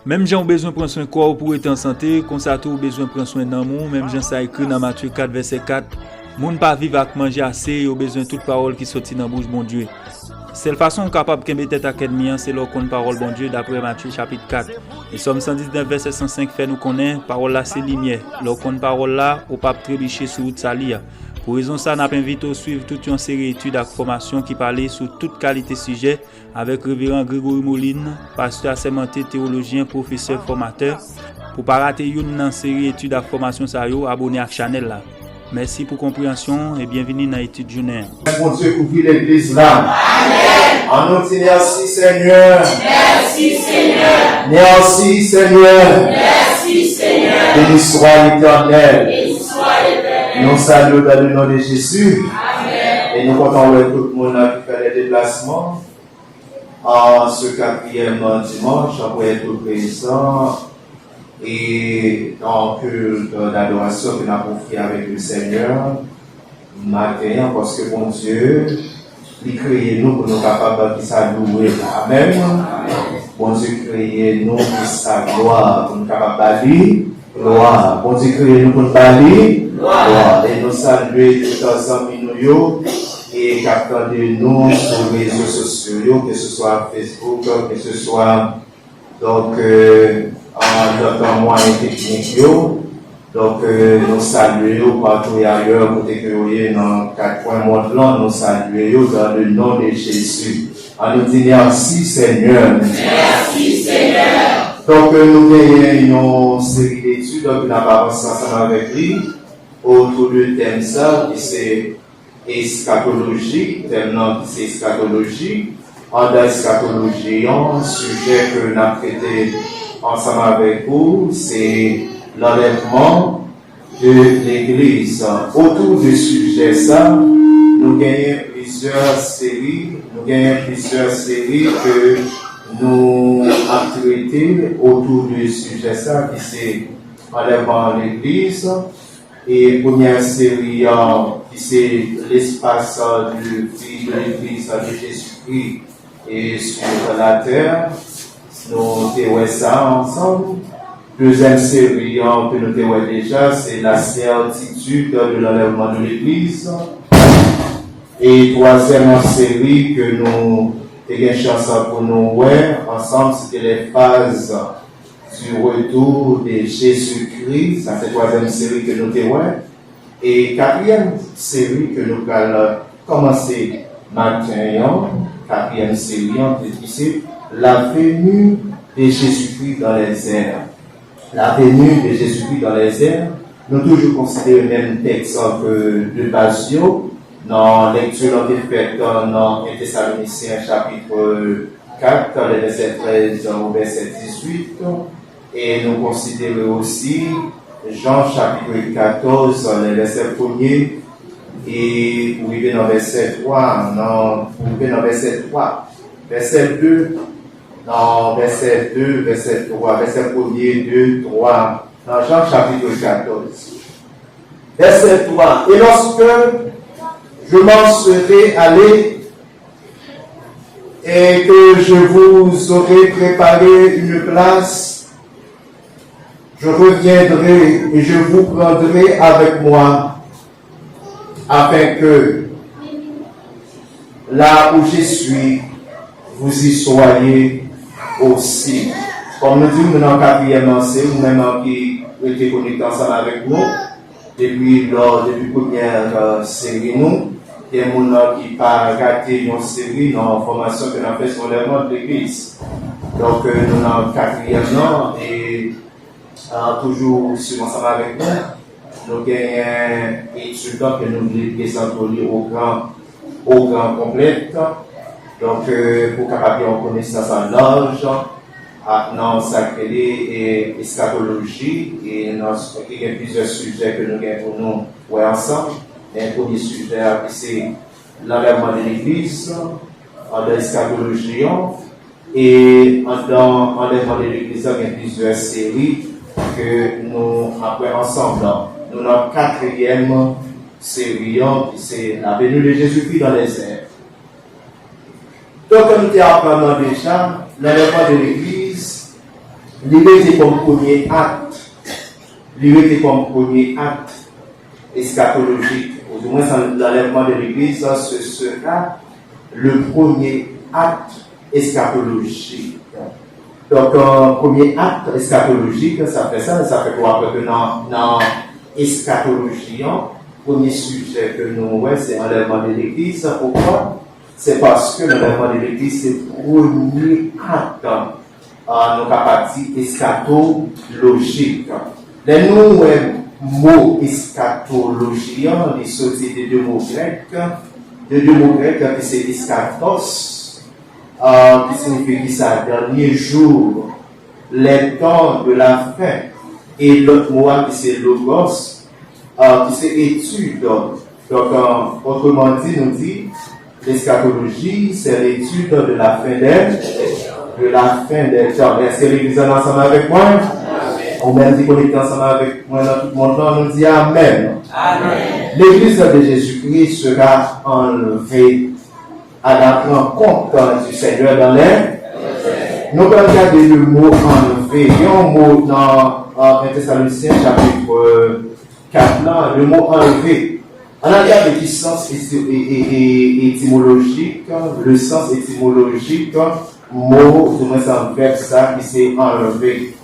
Même gens ont besoin de prendre soin corps pour être en santé, comme ça tout besoin de prendre soin d'amour, même gens ça écrit dans Matthieu 4 verset 4. Moun pas vivre avec manger assez, yo besoin de toute parole qui sorti dans bouche bon Dieu. Seule façon capable de tête académien, c'est leur connaître parole bon Dieu d'après Matthieu chapitre 4. Et Somme 119 verset 105 fait nous connaître parole là c'est lumière. Leur connaître parole là au pas trébucher sur route salia. Pour raison ça, n'a invité à suivre toute une série d'études et formations qui parlaient sur toute qualité sujet avec révérend Grégory Moline, pasteur assermenté, théologien, professeur, formateur. Pour pas rater une série d'études et formations, abonnez à la chaîne là. Merci pour compréhension et bienvenue dans l'étude journée. Mon Dieu, ouvre l'église là. Amen. En nous dit merci Seigneur. Merci Seigneur. Merci Seigneur. Merci Seigneur. Béni soit l'Éternel. Béni soit l'Éternel. Nous saluons dans le nom de Jésus. Amen. Et nous comptons avec tout le monde qui fait les déplacements. En ce 4e dimanche, après être présent et dans le culte d'adoration que nous avons fait avec le Seigneur, matin, parce que mon Dieu, il crée nous pour nous capables de s'adorer. Amen. Bon Dieu crée nous pour sa gloire, pour nous capables de gloire. Bon Dieu crée nous pour nous parler gloire. Et nous saluer tous les amis nous et capteurs de nous sur les réseaux sociaux, que ce soit Facebook, que ce soit donc dans moyens techniques. Donc nous saluons partout et ailleurs pour découvrir dans 4 points monde là, nous saluons dans le nom de Jésus. En nous disant merci Seigneur. Merci Seigneur. Donc nous avons une série d'études que nous avons avancé ensemble avec lui autour du thème ça qui c'est eschatologie, thème non c'est eschatologie. En eschatologie, un sujet que nous avons traité ensemble avec vous, c'est l'enlèvement de l'Église. Autour du sujet ça, nous gagnons plusieurs séries que nous avons traitées autour du sujet ça, qui c'est l'enlèvement de l'Église. Et première série qui c'est l'espace du Fils de l'Église de Jésus-Christ et sur la terre. Nous avons ça ensemble. Deuxième série que nous avons déjà, c'est la certitude de l'enlèvement de l'Église. Et troisième série que nous avons chance pour nous voir ensemble, c'était les phases du retour de Jésus-Christ. Ça c'est la troisième série que nous avons. Et quatrième série que nous allons commencer maintenant, quatrième série, c'est la venue de Jésus-Christ dans les airs. La venue de Jésus-Christ dans les airs, nous toujours considérons le même texte que de Basio, dans la lecture qui est faite dans 1 Thessaloniciens chapitre 4, le verset 13 au verset 18, et nous considérons aussi Jean chapitre 14, le verset 1er, et vous arrivez dans verset 3, verset 2, dans verset 2, verset 3, verset 1er, 2, 3, dans Jean chapitre 14. Verset 3. Et lorsque je m'en serai allé et que je vous aurai préparé une place, je reviendrai et je vous prendrai avec moi, afin que là où je suis, vous y soyez aussi. Comme nous disons dans le 4e c'est vous-même qui êtes connectés ensemble avec nous, depuis la première série, nous, des gens qui n'ont pas raté une série, dans la formation que nous avons fait sur l'enlèvement de l'Église. Donc, nous avons le 4e et toujours sur ensemble avec nous, nous avons un étudiant que nous voulons présenter au grand complète. Donc, pour capable en connaissance en large, dans sacré et eschatologie, et il y a plusieurs sujets que nous avons pour nous voir ensemble. Le premier sujet, c'est l'enlèvement de l'Église, dans l'eschatologie, et dans l'enlèvement de l'Église, il y a plusieurs séries que nous apprenons ensemble. Nous avons la 4e série, qui c'est la venue de Jésus-Christ dans les airs. Donc, comme nous apprenons déjà, l'enlèvement de l'Église, L'unité comme premier acte. L'unité comme premier acte eschatologique, ou du moins l'enlèvement de l'Église, ce sera le premier acte eschatologique. Donc, premier acte eschatologique, ça fait fait quoi? Parce que dans eschatologie, premier sujet que nous voyons, c'est l'enlèvement de l'Église. Pourquoi? C'est parce que l'enlèvement de l'Église, c'est le premier acte, nous capables de dire eschatologique. Les nous, mot eschatologie, il sortit de deux mots grecs, qui c'est eschatos, qui signifie que ça, dernier jour, les temps de la fin, et l'autre mot qui c'est logos, qui c'est étude. Donc, autrement dit, nous dit, l'eschatologie, c'est l'étude de la fin des temps. Est-ce que l'Église est ensemble avec moi? On même dit qu'on est ensemble avec moi dans tout mon temps, nous dit Amen. Amen. L'Église de Jésus-Christ sera enlevée à la rencontre du Seigneur dans l'air. Nous allons regarder le mot enlevé. Il y a un mot dans 1 Thessaloniciens chapitre 4, là, le mot enlevé. On a regardé le sens étymologique, le sens étymologique, mot, du moins ça verbe ça qui s'est enlevé.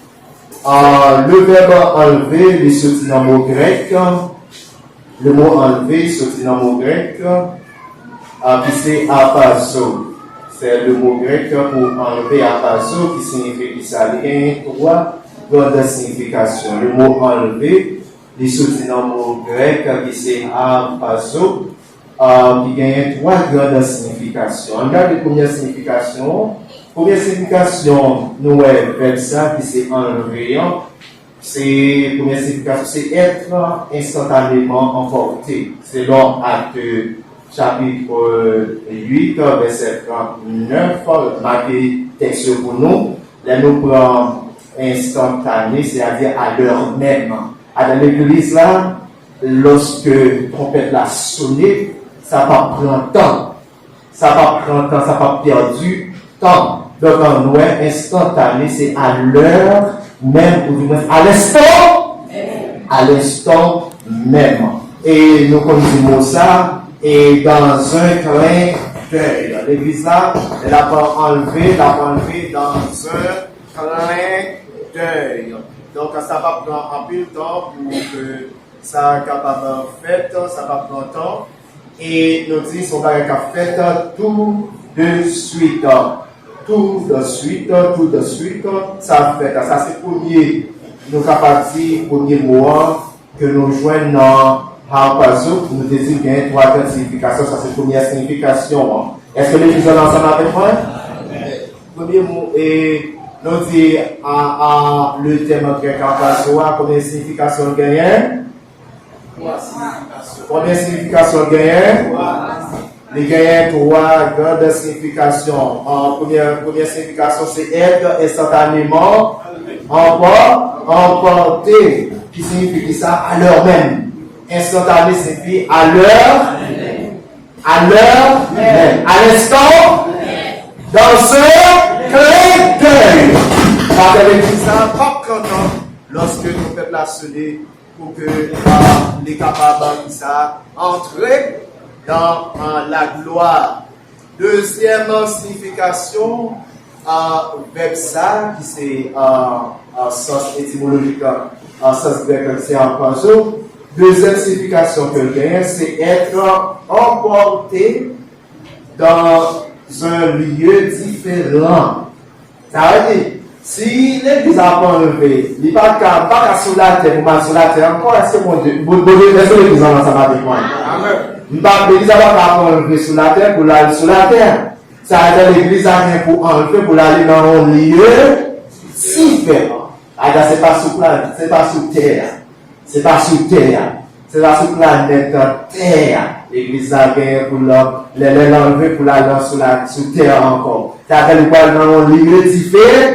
Le verbe enlever, il sorti dans le mot grec. Le mot enlever sorti dans le mot grec, qui c'est apazo. C'est le mot grec pour enlever apazo, qui signifie que ça a trois grandes significations. Le mot enlever, il sorti dans le mot grec, qui c'est apazo, qui gagne trois grandes significations. On regarde les premières significations. Première signification, nous avons ça qui c'est enlevé. Première signification, c'est être instantanément emporté. C'est dans Acte chapitre 8, verset 39, marqué texte pour nous. Là, nous prenons instantané, c'est-à-dire à l'heure même. Dans l'église, là, lorsque trompette l'a sonné, ça va prendre temps. Ça va perdre du temps. Donc, en nous, instantané, c'est à l'heure même, ou du moins à l'instant même. Et nous connaissons ça, et dans un clin d'œil. L'église là, elle a pas enlevé dans un clin d'œil. Donc, ça va prendre un peu de temps pour que ça soit capable de faire, ça va prendre temps. Et nous disons qu'on va faire tout de suite. Tout de suite, ça fait. Ça c'est premier, nous capables de premier mot que nous joignons dans Harpazo, nous disons qu'il y a trois significations, ça c'est la première signification. Est-ce que les gens sont ensemble avec moi? Premier mot, et nous disons le thème grec Harpazo, combien de significations gagnent? Combien de significations gagnent? Les gagnants trois grandes significations. Première signification, c'est être instantanément emporté, qui signifie ça à l'heure même. Instantané signifie à l'heure même, à l'instant, dans ce clin d'œil. Par ça, pas content lorsque nous faisons la sonner pour que les capables de ça entrer dans la gloire. Deuxième signification, verbe ça, qui c'est sens étymologique, sens grec, c'est en panzo. Deuxième signification que gagne, c'est être emporté dans un lieu différent. Ça veut dire, si l'église a pas enlevé, il n'y a pas sur la terre, sur la terre, encore, est-ce que mon Dieu, vous devez laisser l'église ensemble avec moi? L'église n'a pas enlevé sur la terre pour l'aller sur la terre. Ça veut dire l'église a rien pour enlever pour aller dans un lieu différent. C'est pas sur planète, c'est pas sur terre. C'est pas sur terre. C'est pas sur planète terre. L'église a rien pour l'enlever pour aller sur terre encore. Ça veut dire qu'il va dans un lieu différent.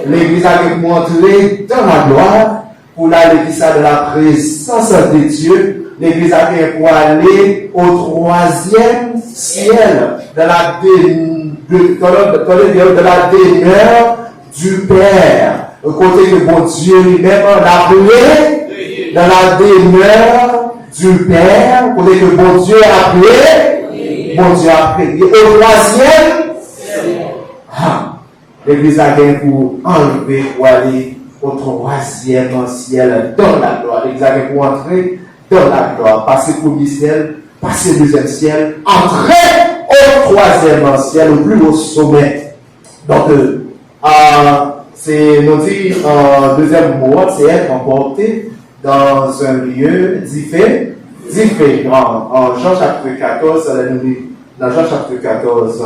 L'église a rien pour entrer dans la gloire pour aller de la présence de Dieu. L'église a rien pour aller au troisième ciel, de la demeure du Père. côté que bon Dieu lui-même l'a appelé dans la demeure du Père, côté que bon Dieu a appelé, bon Dieu a appelé. Et au troisième, l'Église a gagné pour enlever, pour aller au troisième ciel dans la gloire. L'Église a gagné pour entrer dans la gloire, passer au premier ciel, passer au deuxième ciel, entrer au troisième ciel, au plus haut sommet. Donc, c'est nous dit deuxième mot, c'est être emporté dans un lieu différent. En Jean chapitre 14, dans Jean chapitre 14,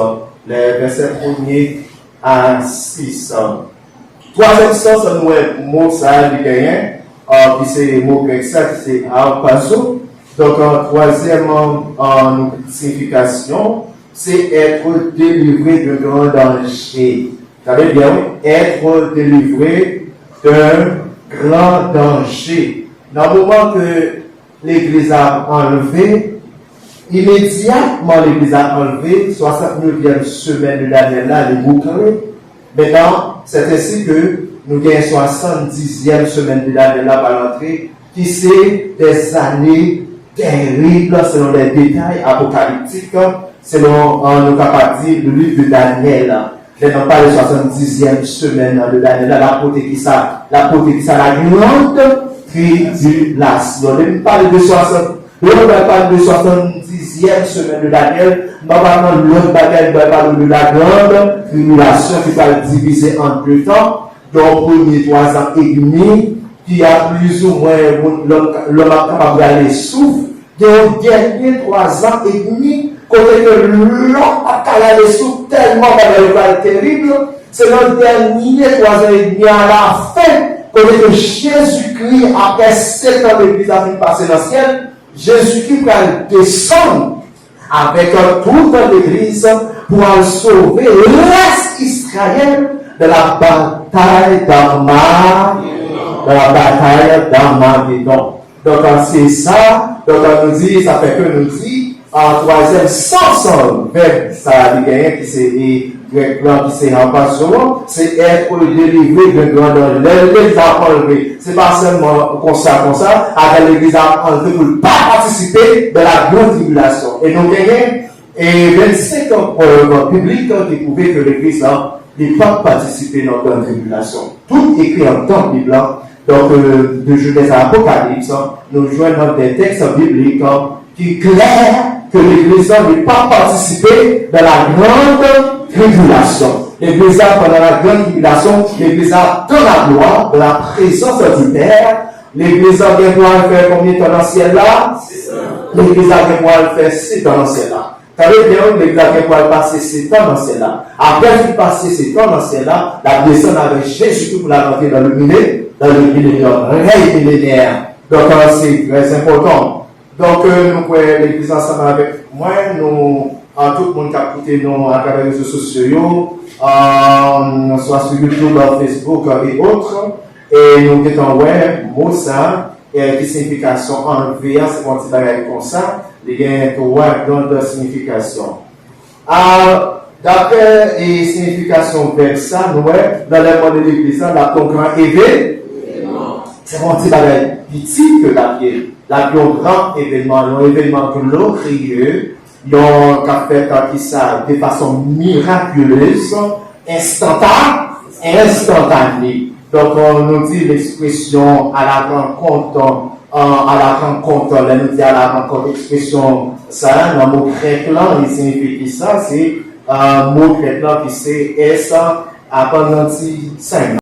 les versets 1er à 6. Troisième sens, nous avons mot ça, qui c'est le mot grec ça, qui c'est arpazo. Donc, en troisième signification, c'est être délivré d'un grand danger. Vous savez bien, être délivré d'un grand danger. Dans le moment que l'Église a enlevé, immédiatement l'Église a enlevé, 69e semaine de l'année là, les boucles. Maintenant, c'est ainsi que nous gagnons 70e semaine de l'année là par l'entrée, qui c'est des années terribles selon les détails apocalyptiques, selon nous capables de dire le livre de Daniel. Je n'ai pas les 70e semaine de Daniel, l'apôtre qui ça, la grande tribulation. Je ne parle de 70e semaine de Daniel, nous parlons de l'autre bagaille, nous parlons de la grande tribulation qui va être divisée en deux temps, donc premier 3 ans et demi, qui a plus ou moins l'homme capable d'aller souffle, dans les derniers 3 ans et demi, côté que l'homme a aller souffle tellement terrible, c'est le dernier 3 ans et demi à la fin, côté que Jésus-Christ, après 7 ans d'église a fini passer dans le ciel, Jésus-Christ va descendre avec toute l'église pour en sauver l'Est Israël de la bataille d'Armageddon. Donc, c'est ça. Donc, on nous dit, ça fait que nous dit, en troisième sens, verbe, ça a dit qui c'est grec blanc qui c'est en passant, c'est être délivré de grand danger. L'église a enlevé. C'est pas seulement comme ça, avec l'église a enlevé pour ne pas participer de la grande tribulation. Et nous gagnons, et 25 ans public qui prouvaient que l'église n'est pas participé dans la grande tribulation. Tout écrit en temps Bible, donc de Genèse à Apocalypse, nous joignons des textes bibliques qui clairent que l'Église n'est pas participé dans la grande tribulation. L'Église pendant la grande tribulation, l'Église dans la gloire, de la présence du Père. L'Église a bien pouvoir faire combien de temps dans le ciel là? L'Église a bien pouvoir faire 7 ans dans le ciel là. Vous savez bien, l'Église a bien pouvoir passer 7 ans dans le ciel là. Après qu'il passe 7 ans dans le ciel là, la descente avec Jésus pour la rentrer dans le millénaire, règne millénaire. Donc c'est très important. Donc, nous pouvons l'église ensemble avec moi, nous, tout le monde qui a écouté nous à travers les réseaux sociaux, soit sur YouTube, Facebook et autres, et nous mettons mot ça, et qui signification enlever, c'est quand tu vas comme ça, il y a une signification. D'après les significations vers ça, nous, dans le monde de l'église, la ton grand événement, c'est quand tu vas petit que la plus grand événement, un événement glorieux, donc a fait qui ça de façon miraculeuse, instantanée. Donc on nous dit l'expression à la rencontre, là nous dit à la rencontre, expression ça, un mot grec là, il signifie ça, c'est un mot grec là qui c'est S à pendant 5